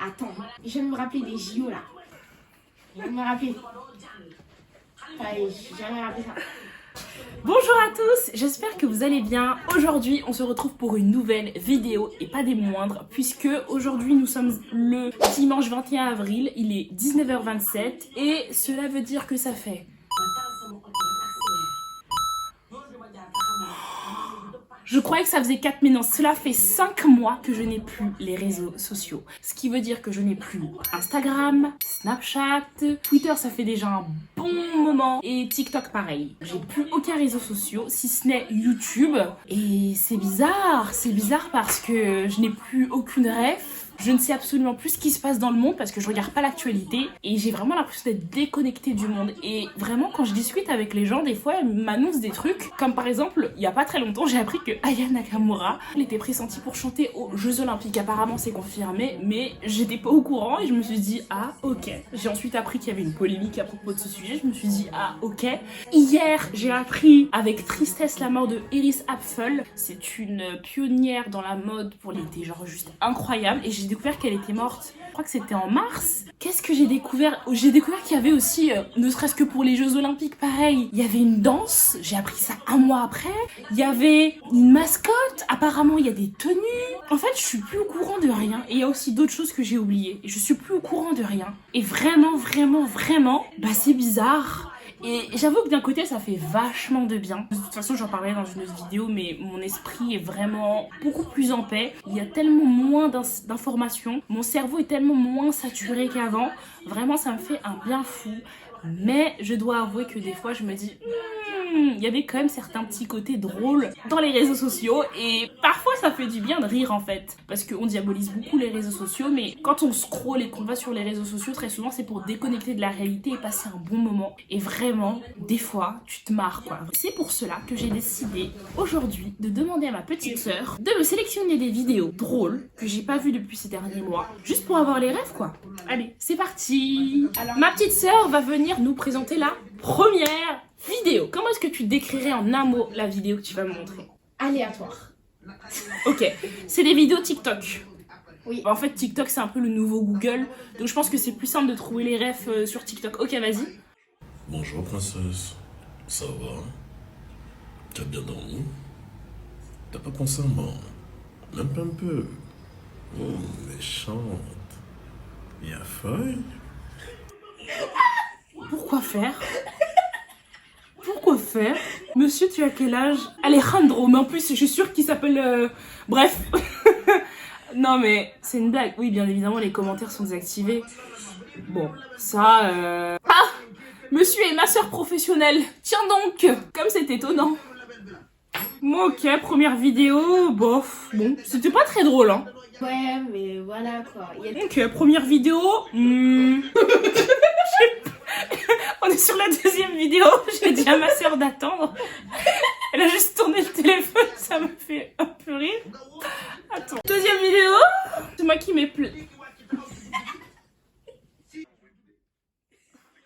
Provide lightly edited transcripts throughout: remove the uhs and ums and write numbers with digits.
Attends, je viens de me rappeler des JO là. Je viens de me rappeler. Allez, j'ai jamais rappelé ça. Bonjour à tous, j'espère que vous allez bien. Aujourd'hui, on se retrouve pour une nouvelle vidéo et pas des moindres, puisque aujourd'hui nous sommes le dimanche 21 avril, il est 19h27 et cela veut dire que ça fait... Je croyais que ça faisait 4, mais non, cela fait 5 mois que je n'ai plus les réseaux sociaux. Ce qui veut dire que je n'ai plus Instagram, Snapchat, Twitter ça fait déjà un bon moment et TikTok pareil. J'ai plus aucun réseau social si ce n'est YouTube et c'est bizarre parce que je n'ai plus aucune ref. Je ne sais absolument plus ce qui se passe dans le monde parce que je regarde pas l'actualité et j'ai vraiment l'impression d'être déconnectée du monde. Et vraiment, quand je discute avec les gens, des fois, elles m'annoncent des trucs. Comme par exemple, il y a pas très longtemps, j'ai appris que Aya Nakamura, elle était pressentie pour chanter aux Jeux Olympiques. Apparemment, c'est confirmé, mais j'étais pas au courant et je me suis dit, ah, ok. J'ai ensuite appris qu'il y avait une polémique à propos de ce sujet. Je me suis dit, ah, ok. Hier, j'ai appris avec tristesse la mort de Iris Apfel. C'est une pionnière dans la mode pour l'été, genre juste incroyable. Et j'ai découvert qu'elle était morte, je crois que c'était en mars. Qu'est-ce que j'ai découvert? J'ai découvert qu'il y avait aussi, ne serait-ce que pour les Jeux Olympiques, pareil, il y avait une danse, j'ai appris ça un mois après. Il y avait une mascotte, apparemment il y a des tenues. En fait, je suis plus au courant de rien. Et il y a aussi d'autres choses que j'ai oubliées. Et je suis plus au courant de rien. Et vraiment, bah c'est bizarre. Et j'avoue que d'un côté ça fait vachement de bien. De toute façon j'en parlerai dans une autre vidéo, mais mon esprit est vraiment beaucoup plus en paix. Il y a tellement moins d'informations, mon cerveau est tellement moins saturé qu'avant. Vraiment ça me fait un bien fou. Mais je dois avouer que des fois je me dis il y avait quand même certains petits côtés drôles dans les réseaux sociaux et parfois ça fait du bien de rire en fait, parce qu'on diabolise beaucoup les réseaux sociaux, mais quand on scrolle et qu'on va sur les réseaux sociaux, très souvent c'est pour déconnecter de la réalité et passer un bon moment. Et vraiment, des fois, tu te marres quoi. C'est pour cela que j'ai décidé aujourd'hui de demander à ma petite sœur de me sélectionner des vidéos drôles que j'ai pas vues depuis ces derniers mois, juste pour avoir les rêves quoi. Allez, c'est parti. Alors, ma petite sœur va venir nous présenter la première vidéo. Comment est-ce que tu décrirais en un mot la vidéo que tu vas me montrer? Aléatoire. Ok, c'est des vidéos TikTok. Oui. En fait, TikTok c'est un peu le nouveau Google, donc je pense que c'est plus simple de trouver les refs sur TikTok. Ok, vas-y. Bonjour princesse, ça va? Tu as bien dormi? T'as pas pensé à moi? Même pas un peu. Oh, méchante. Y'a feuille? Pourquoi faire? Pourquoi faire? Monsieur, tu as quel âge? Alejandro, mais en plus je suis sûre qu'il s'appelle... Bref. Non mais c'est une blague. Oui, bien évidemment les commentaires sont désactivés. Bon, ça... Ah! Monsieur est masseur professionnel. Tiens donc! Comme c'est étonnant. Bon, ok, première vidéo, bof. Bon, c'était pas très drôle, hein. Ouais, mais voilà quoi. Ok, première vidéo. On est sur la deuxième vidéo. J'ai dit à ma soeur d'attendre. Elle a juste tourné le téléphone, ça me fait un peu rire. Attends. Deuxième vidéo. C'est moi qui m'ai plu.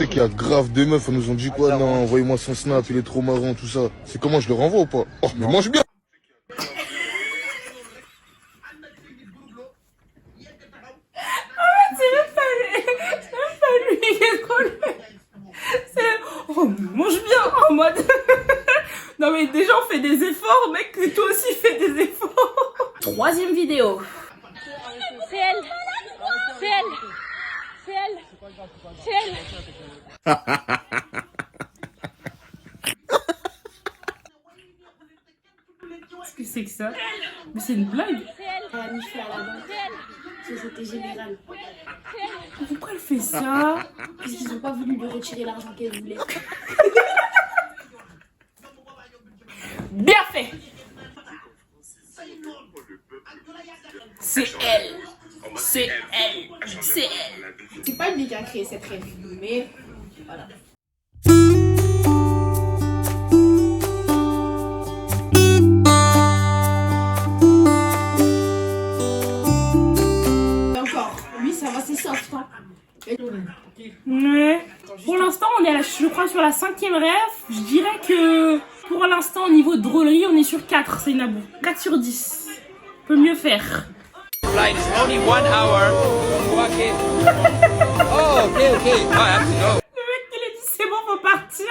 C'est qu'il y a grave des meufs, elles nous ont dit quoi? Non, envoyez-moi son snap, il est trop marrant, tout ça. C'est comment, je le renvoie ou pas? Oh, mais mange bien! Oh, mange bien en mode. Non mais déjà on fait des efforts, mec, que toi aussi fais des efforts. Troisième vidéo. C'est elle. C'est elle. C'est elle. C'est elle. Qu'est-ce que c'est que ça? Mais c'est une blague. Elle a mis feu à la banque. Société Générale. Pourquoi elle fait ça? Parce qu'ils ont pas voulu lui retirer l'argent qu'elle voulait. Bien fait. C'est elle. C'est elle. C'est elle. C'est pas lui qui a créé cette rêve, mais voilà. Et encore, lui ça va, c'est soft hein. Ouais. Pour l'instant, on est, je crois, sur la 5e ref. Je dirais que pour l'instant, au niveau de drôlerie, on est sur 4, c'est Nabou. 4 sur 10. On peut mieux faire. Flight is only 1 hour. Il a dit c'est bon, faut partir.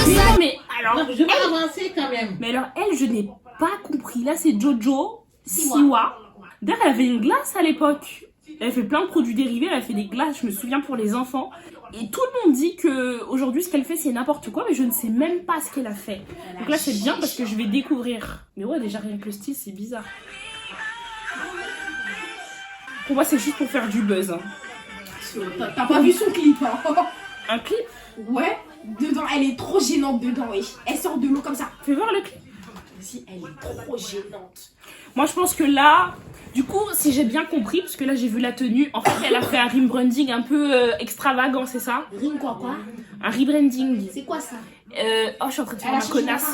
Non mais alors, Donc, je vais avancer quand même. mais alors elle, je n'ai pas compris. Là, c'est Jojo Siwa. Siwa. D'ailleurs, elle avait une glace à l'époque. Elle fait plein de produits dérivés. Elle a fait des glaces, je me souviens, pour les enfants. Et tout le monde dit que aujourd'hui, ce qu'elle fait, c'est n'importe quoi, mais je ne sais même pas ce qu'elle a fait. Donc là, c'est bien parce que je vais découvrir. Mais ouais, déjà rien que le style, c'est bizarre. Pour moi, c'est juste pour faire du buzz. Hein. T'as pas vu son clip, hein? Un clip? Ouais, dedans, elle est trop gênante dedans, oui. Elle sort de l'eau comme ça. Fais voir le clip. Si, elle est trop gênante. Moi, je pense que là, du coup, si j'ai bien compris, parce que là, j'ai vu la tenue, en fait, elle a fait un rebranding un peu extravagant, c'est ça? Ring quoi? Un rebranding. C'est quoi ça? Oh, je suis en train de faire Elle a ma changé connasse.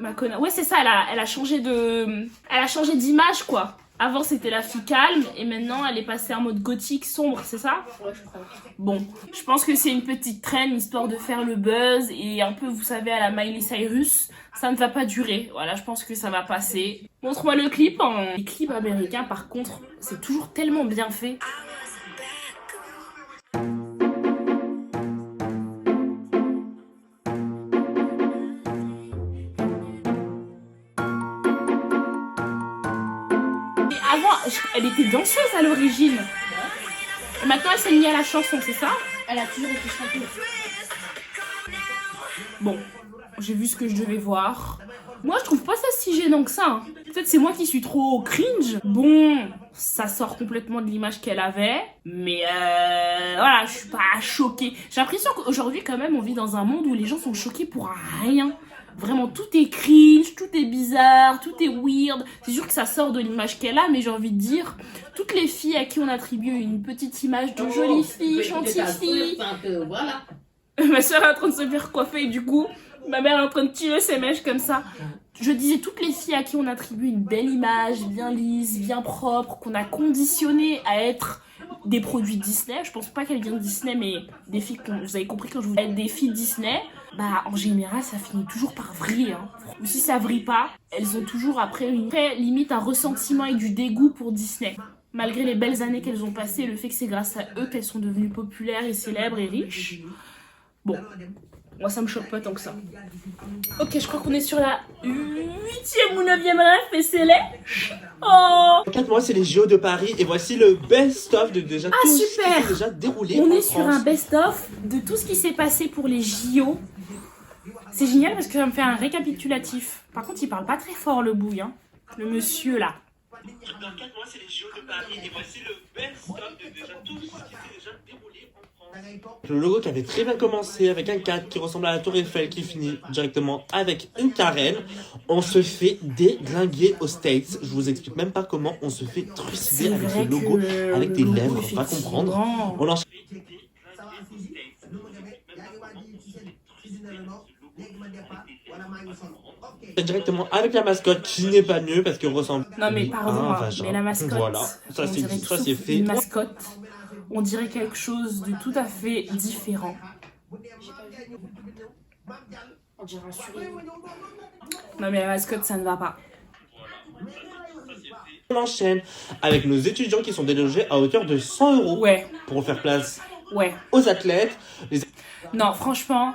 d'apparence Ouais, c'est ça, elle a changé d'image, quoi. Avant, c'était la fille calme, et maintenant, elle est passée en mode gothique sombre, c'est ça? Ouais, je crois. Bon, je pense que c'est une petite traîne, histoire de faire le buzz, et un peu, vous savez, à la Miley Cyrus, ça ne va pas durer. Voilà, je pense que ça va passer. Montre-moi le clip. Les clips américains, par contre, c'est toujours tellement bien fait. Avant, elle était danseuse à l'origine. Et maintenant, elle s'est mise à la chanson, c'est ça? Elle a toujours été chanteuse. Bon, j'ai vu ce que je devais voir. Moi, je trouve pas ça si gênant que ça. Hein. Peut-être c'est moi qui suis trop cringe. Bon, ça sort complètement de l'image qu'elle avait. Mais voilà, je suis pas choquée. J'ai l'impression qu'aujourd'hui, quand même, on vit dans un monde où les gens sont choqués pour rien. Vraiment, tout est cringe, tout est bizarre, tout est weird. C'est sûr que ça sort de l'image qu'elle a, mais j'ai envie de dire, toutes les filles à qui on attribue une petite image de jolie fille, gentille fille. Voilà. Ma soeur est en train de se faire coiffer, et du coup, ma mère est en train de tirer ses mèches comme ça. Je disais toutes les filles à qui on attribue une belle image, bien lisse, bien propre, qu'on a conditionné à être des produits Disney. Je pense pas qu'elles viennent de Disney, mais des filles, vous avez compris quand je vous dis des filles Disney, bah en général ça finit toujours par vriller. Hein. Ou si ça vrille pas, elles ont toujours après limite un ressentiment et du dégoût pour Disney. Malgré les belles années qu'elles ont passées, le fait que c'est grâce à eux qu'elles sont devenues populaires et célèbres et riches. Bon, moi ça me choque pas tant que ça. Ok, je crois qu'on est sur la 8e ou 9e ref et c'est les... Oh! 4 mois, c'est les JO de Paris et voici le best-of de déjà tout ce qui super. s'est déjà déroulé On en est sur France. un best-of de tout ce qui s'est passé pour les JO. C'est génial parce que ça me fait un récapitulatif. Par contre, il parle pas très fort le bouille, hein. Le monsieur là. Dans 4 mois, c'est les JO de Paris et voici le best-of de déjà tout ce qui s'est déjà déroulé en France. Le logo qui avait très bien commencé avec un 4 qui ressemble à la Tour Eiffel qui finit directement avec une carène. On se fait déglinguer aux States. Je vous explique même pas comment on se fait trucider avec ce logo, avec des lèvres, va comprendre. On enchaîne directement avec la mascotte qui n'est pas mieux parce qu'elle ressemble Non mais à pardon, un hein, vagin. mais la mascotte, Voilà, ça on c'est dirait ça tout c'est sauf fait. une mascotte. On dirait quelque chose de tout à fait différent. On dirait un sourire. Non mais la mascotte, ça ne va pas. On enchaîne avec nos étudiants qui sont délogés à hauteur de 100 € Ouais, pour faire place ouais. aux athlètes. Non, franchement,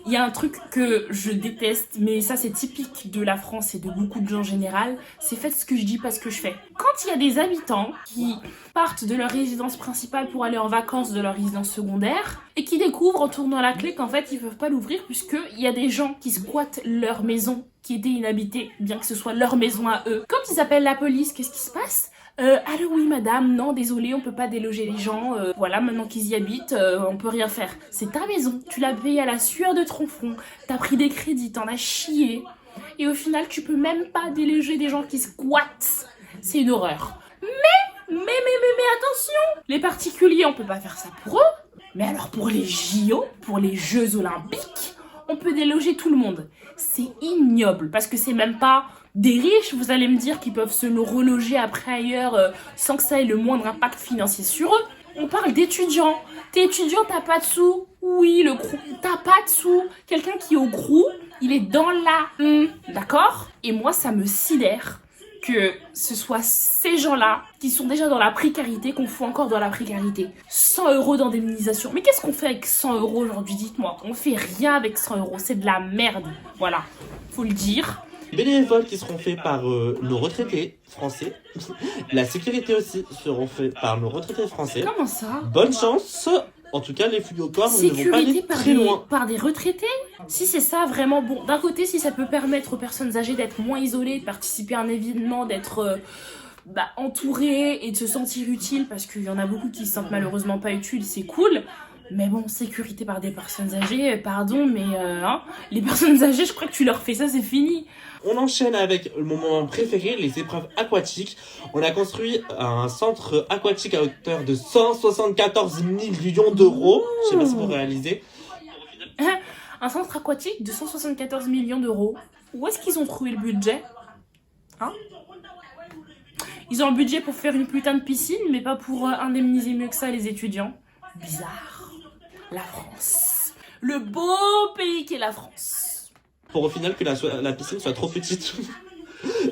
il y a un truc que je déteste, mais ça c'est typique de la France et de beaucoup de gens en général, c'est faites ce que je dis, pas ce que je fais. Quand il y a des habitants qui partent de leur résidence principale pour aller en vacances de leur résidence secondaire et qui découvrent en tournant la clé qu'en fait ils peuvent pas l'ouvrir puisqu'il y a des gens qui squattent leur maison qui était inhabitée, bien que ce soit leur maison à eux. Quand ils appellent la police, qu'est-ce qui se passe ? Allô oui madame, non désolé on peut pas déloger les gens, voilà maintenant qu'ils y habitent, on peut rien faire. C'est ta maison, tu l'as payée à la sueur de ton front, t'as pris des crédits, t'en as chié, et au final tu peux même pas déloger des gens qui squattent. C'est une horreur. Mais attention, les particuliers on peut pas faire ça pour eux, mais alors pour les JO, pour les Jeux Olympiques, on peut déloger tout le monde. C'est ignoble parce que c'est même pas des riches, vous allez me dire, qui peuvent se reloger après ailleurs sans que ça ait le moindre impact financier sur eux. On parle d'étudiants. T'es étudiant, t'as pas de sous. Oui, le crew, t'as pas de sous. Quelqu'un qui est au crew, il est dans la... D'accord ? Et moi, ça me sidère que ce soit ces gens-là qui sont déjà dans la précarité qu'on fout encore dans la précarité. 100 € d'indemnisation. Mais qu'est-ce qu'on fait avec 100 € aujourd'hui? Dites-moi. On fait rien avec 100 €. C'est de la merde. Voilà. Faut le dire. Bénévoles qui seront faits par nos retraités français. La sécurité aussi seront faits par nos retraités français. Comment ça? Bonne chance. En tout cas, les fouilles au corps ne vont pas Sécurité aller par très des, loin. par des retraités? Si c'est ça, vraiment, bon, d'un côté, si ça peut permettre aux personnes âgées d'être moins isolées, de participer à un événement, d'être entourées et de se sentir utiles, parce qu'il y en a beaucoup qui se sentent malheureusement pas utiles, c'est cool. Mais bon, sécurité par des personnes âgées, pardon, mais les personnes âgées, je crois que tu leur fais ça, c'est fini. On enchaîne avec mon moment préféré, les épreuves aquatiques. On a construit un centre aquatique à hauteur de 174 millions d'euros. Je sais pas si vous réalisez. Un centre aquatique de 174 millions d'euros. Où est-ce qu'ils ont trouvé le budget? Hein? Ils ont un budget pour faire une putain de piscine, mais pas pour indemniser mieux que ça les étudiants. Bizarre. La France. Le beau pays qu'est la France. Pour au final que la piscine soit trop petite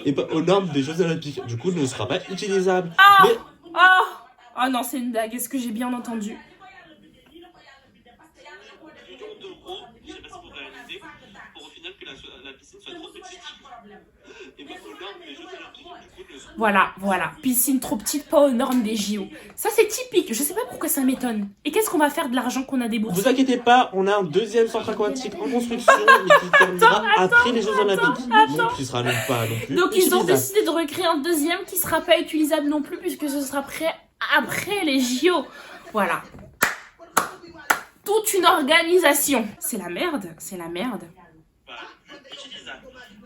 et pas aux normes des Jeux Olympiques. Du coup, ne sera pas utilisable. Ah Mais Ah non, c'est une blague. Est-ce que j'ai bien entendu? je sais pas si vous réalisez, pour au final que la piscine soit trop petite et pas aux normes des Jeux Olympiques. Du coup, Voilà. Piscine trop petite, pas aux normes des JO. Ça, c'est typique. Je sais pas pourquoi ça m'étonne. Et qu'est-ce qu'on va faire de l'argent qu'on a déboursé? vous inquiétez pas, on a un deuxième centre aquatique en construction, mais qui terminera après les Jeux Olympiques. Donc, qui sera même pas non plus Donc, ils ont utilisable. décidé de recréer un deuxième qui sera pas utilisable non plus, puisque ce sera prêt après les JO. Voilà. Toute une organisation. C'est la merde.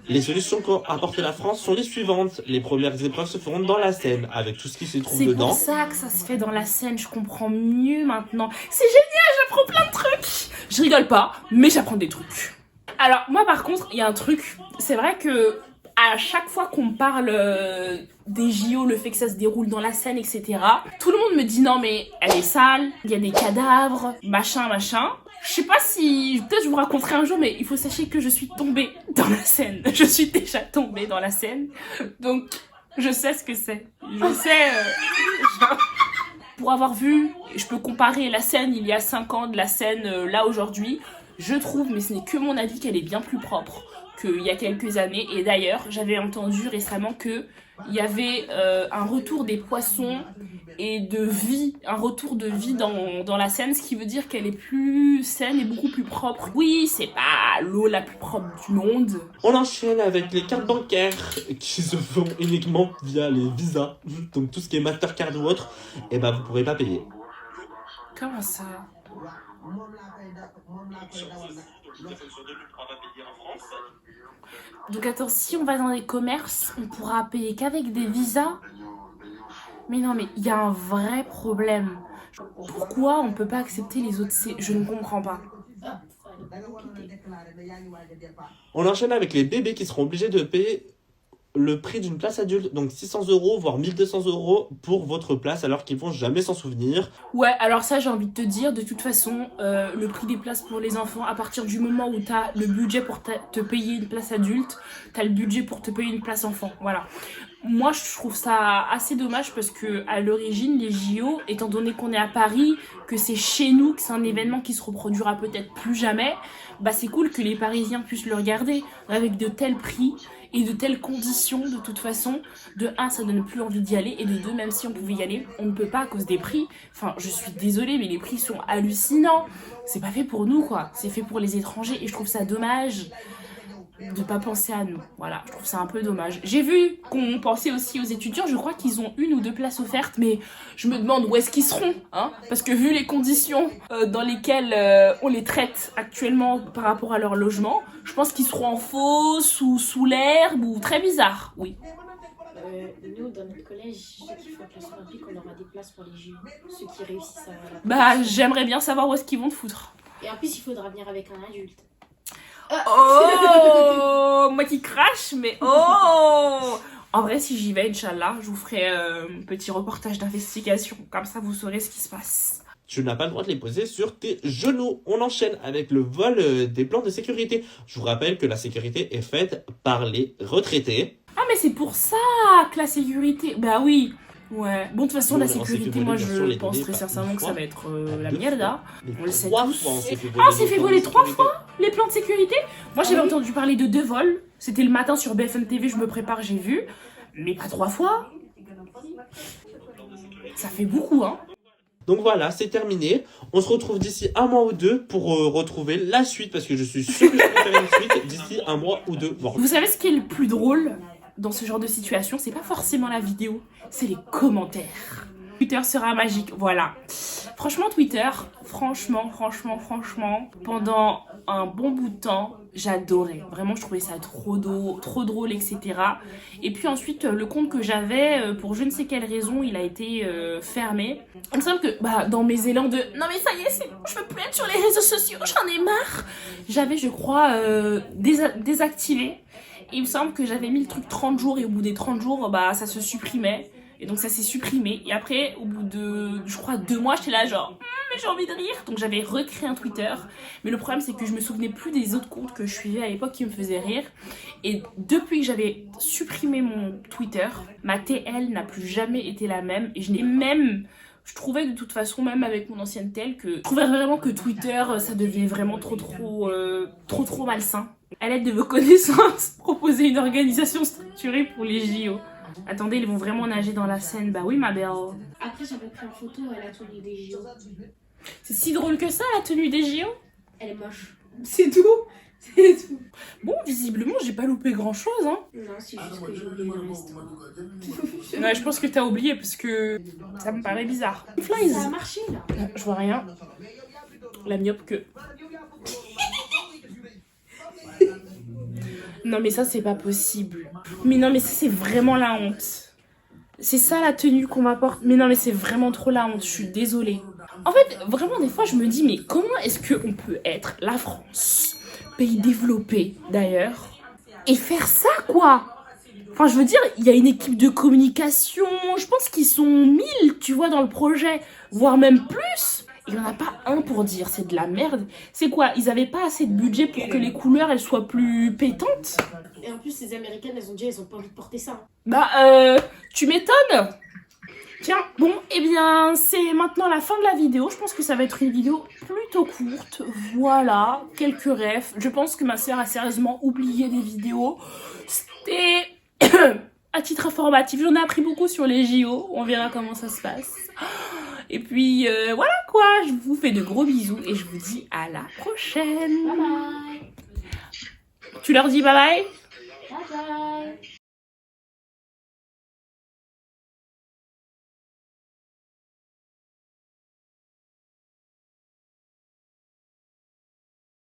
Les solutions qu'a apporté la France sont les suivantes. Les premières épreuves se feront dans la Seine, avec tout ce qui se trouve C'est dedans. pour ça que ça se fait dans la Seine, je comprends mieux maintenant. C'est génial, j'apprends plein de trucs. Je rigole pas, mais j'apprends des trucs. Alors, moi par contre, il y a un truc. C'est vrai que à chaque fois qu'on parle des JO, le fait que ça se déroule dans la Seine, etc., tout le monde me dit non mais elle est sale, il y a des cadavres, machin. Je sais pas si... Peut-être je vous raconterai un jour, mais il faut sachez que je suis tombée dans la Seine. Je suis déjà tombée dans la Seine. Donc, je sais ce que c'est. Je sais... Pour avoir vu, je peux comparer la Seine il y a 5 ans de la Seine là aujourd'hui. Je trouve, mais ce n'est que mon avis, qu'elle est bien plus propre qu'il y a quelques années. Et d'ailleurs, j'avais entendu récemment qu'il y avait un retour des poissons et de vie, un retour de vie dans la Seine, ce qui veut dire qu'elle est plus saine et beaucoup plus propre. Oui, c'est pas l'eau la plus propre du monde. On enchaîne avec les cartes bancaires qui se font uniquement via les visas. Donc tout ce qui est Mastercard ou autre, et ben vous pourrez pas payer. Comment ça? Donc attends, si on va dans les commerces, on pourra payer qu'avec des visas? Mais non, mais il y a un vrai problème. Pourquoi on peut pas accepter les autres? Je ne comprends pas. On enchaîne avec les bébés qui seront obligés de payer le prix d'une place adulte, donc 600 €, voire 1200 € pour votre place, alors qu'ils vont jamais s'en souvenir. Ouais, alors ça, j'ai envie de te dire, de toute façon, le prix des places pour les enfants, à partir du moment où t'as le budget pour te payer une place adulte, t'as le budget pour te payer une place enfant, voilà. Moi, je trouve ça assez dommage parce que à l'origine, les JO, étant donné qu'on est à Paris, que c'est chez nous, que c'est un événement qui se reproduira peut-être plus jamais, bah c'est cool que les Parisiens puissent le regarder avec de tels prix et de telles conditions. De toute façon, de 1, ça donne plus envie d'y aller, et de 2, même si on pouvait y aller, on ne peut pas à cause des prix. Enfin, je suis désolée, mais les prix sont hallucinants. C'est pas fait pour nous, quoi. C'est fait pour les étrangers, et je trouve ça dommage de pas penser à nous. Voilà, je trouve ça un peu dommage. J'ai vu qu'on pensait aussi aux étudiants, je crois qu'ils ont 1 ou 2 places offertes, mais je me demande où est-ce qu'ils seront, hein, parce que vu les conditions dans lesquelles on les traite actuellement par rapport à leur logement, je pense qu'ils seront en fosse ou sous l'herbe ou très bizarre, oui. Nous, dans notre collège, ceux qui font classe olympique, on aura des places pour les JO, ceux qui réussissent à avoir la place. Bah, j'aimerais bien savoir où est-ce qu'ils vont te foutre. Et en plus, il faudra venir avec un adulte. Oh, moi qui crache, mais oh. En vrai, si j'y vais, Inch'Allah, je vous ferai un petit reportage d'investigation. Comme ça, vous saurez ce qui se passe. Tu n'as pas le droit de les poser sur tes genoux. On enchaîne avec le vol des plans de sécurité. Je vous rappelle que la sécurité est faite par les retraités. Ah mais c'est pour ça que la sécurité... Bah oui. Ouais. Bon, de toute façon, Bon, la on s'est fait sécurité, voler, moi, bien sûr, je les pense données très par sincèrement une que ça fois, va être par la deux merde. fois. On le sait 3 tous. fois, on s'est fait voler. Ah, on s'est fait les voler plans de 3 sécurité. fois les plans de sécurité. Moi, j'avais entendu parler de 2 vols. C'était le matin sur BFM TV, je me prépare, j'ai vu. Mais pas 3 fois. Ça fait beaucoup, hein. Donc voilà, c'est terminé. On se retrouve d'ici un mois ou deux pour retrouver la suite, parce que je suis sûr que je vais faire une suite d'ici un mois ou deux. Bon. Vous savez ce qui est le plus drôle dans ce genre de situation? C'est pas forcément la vidéo, c'est les commentaires. Twitter sera magique, voilà. Franchement, Twitter, franchement, pendant un bon bout de temps, j'adorais. Vraiment, je trouvais ça trop drôle, etc. Et puis ensuite, le compte que j'avais, pour je ne sais quelle raison, il a été fermé. Il me semble que dans mes élans de « Non mais ça y est, je peux plus être sur les réseaux sociaux, j'en ai marre !» J'avais, je crois, désactivé. Et il me semble que j'avais mis le truc 30 jours et au bout des 30 jours, ça se supprimait. Et donc ça s'est supprimé. Et après, au bout de, je crois, 2 mois, j'étais là genre mais j'ai envie de rire. Donc j'avais recréé un Twitter. Mais le problème, c'est que je me souvenais plus des autres comptes que je suivais à l'époque qui me faisaient rire. Et depuis que j'avais supprimé mon Twitter, ma TL n'a plus jamais été la même. Et je trouvais de toute façon, même avec mon ancienne TL, que je trouvais vraiment que Twitter, ça devenait vraiment trop malsain. À l'aide de vos connaissances, proposer une organisation structurée pour les JO. Attendez, ils vont vraiment nager dans la Seine. Bah oui, ma belle. Après, j'avais pris en photo à la tenue des JO. C'est si drôle que ça, la tenue des JO? Elle est moche. C'est tout. C'est tout. Bon, visiblement, j'ai pas loupé grand-chose, hein. Non, c'est juste que j'ai oublié le reste. Ouais, je pense que t'as oublié parce que ça me paraît bizarre. Flies. Ça a marché, là. Je vois rien. La myope que... Non mais ça c'est pas possible. Mais non mais ça c'est vraiment la honte. C'est ça la tenue qu'on m'apporte. Mais non mais c'est vraiment trop la honte, je suis désolée. En fait, vraiment des fois je me dis mais comment est-ce qu'on peut être la France, pays développé d'ailleurs, et faire ça quoi? Enfin je veux dire, il y a une équipe de communication, je pense qu'ils sont 1000 tu vois dans le projet, voire même plus. Il n'y en a pas un pour dire c'est de la merde. C'est quoi? Ils avaient pas assez de budget pour que les couleurs elles soient plus pétantes? Et en plus, les Américaines, elles ont pas envie de porter ça. Tu m'étonnes. Tiens, bon, eh bien, c'est maintenant la fin de la vidéo. Je pense que ça va être une vidéo plutôt courte. Voilà, quelques refs. Je pense que ma sœur a sérieusement oublié des vidéos. C'était à titre informatif. J'en ai appris beaucoup sur les JO. On verra comment ça se passe. Et puis, voilà quoi. Je vous fais de gros bisous et je vous dis à la prochaine. Bye bye. Tu leur dis bye bye? Bye bye.